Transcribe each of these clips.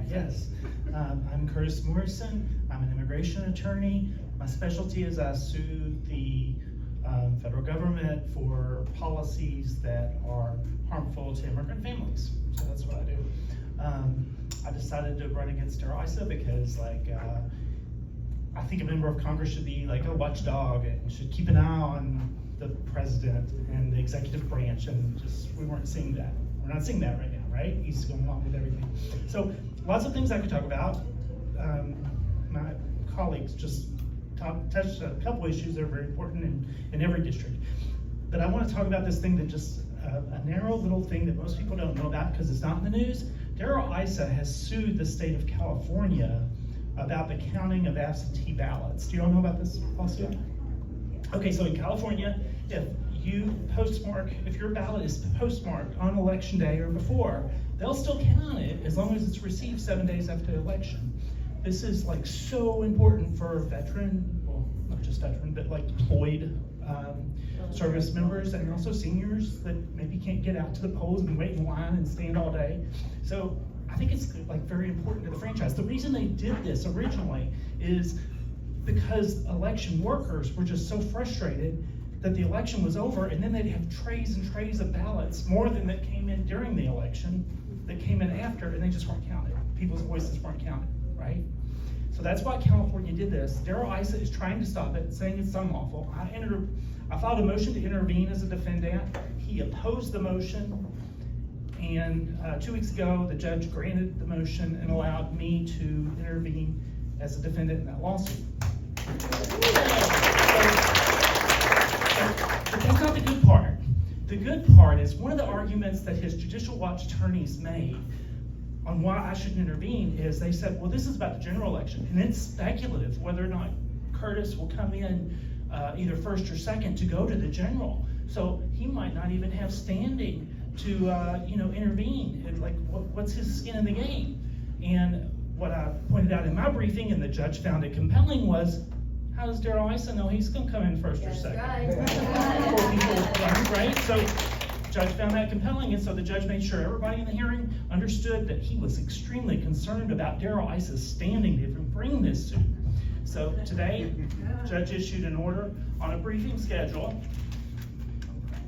Yes. I'm Curtis Morrison. I'm an immigration attorney. My specialty is I sue the federal government for policies that are harmful to immigrant families. So that's what I do. I decided to run against Darrell Issa because, I think a member of Congress should be like a watchdog and should keep an eye on the president and the executive branch, and just we weren't seeing that. We're not seeing that right now, right? He's going along with everything. So lots of things I could talk about. My colleagues just touched a couple issues that are very important in every district. But I want to talk about this thing that just a narrow little thing that most people don't know about because it's not in the news. Darrell Issa has sued the state of California about the counting of absentee ballots. Do you all know about this lawsuit? Okay, so in California, if your ballot is postmarked on election day or before, they'll still count it as long as it's received 7 days after the election. This is like so important for veteran, well, not just veteran, but like deployed service members and also seniors that maybe can't get out to the polls and wait in line and stand all day. So I think it's like very important to the franchise. The reason they did this originally is because election workers were just so frustrated that the election was over, and then they'd have trays and trays of ballots, more than that came in during the election, that came in after, and they just weren't counted. People's voices weren't counted, right? So that's why California did this. Darrell Issa is trying to stop it, saying it's unlawful. I filed a motion to intervene as a defendant. He opposed the motion, and 2 weeks ago, the judge granted the motion and allowed me to intervene as a defendant in that lawsuit. But that's not the good part. The good part is one of the arguments that his Judicial Watch attorneys made on why I should intervene is they said, well, this is about the general election, and it's speculative whether or not Curtis will come in either first or second to go to the general. So he might not even have standing to intervene. And like, what's his skin in the game? And what I pointed out in my briefing, and the judge found it compelling, was how does Darrell Issa know he's going to come in first or second? Right. Before people learn, right? So the judge found that compelling, and so the judge made sure everybody in the hearing understood that he was extremely concerned about Darrell Issa's standing to even bring this suit. So today, the judge issued an order on a briefing schedule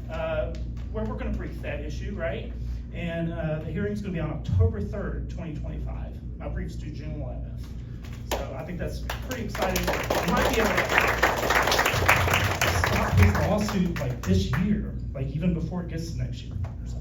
where we're going to brief that issue, right? And the hearing's going to be on October 3rd, 2025. My brief's due June 11th. So I think that's pretty exciting. We might be able to stop his lawsuit like this year, like even before it gets to next year. So,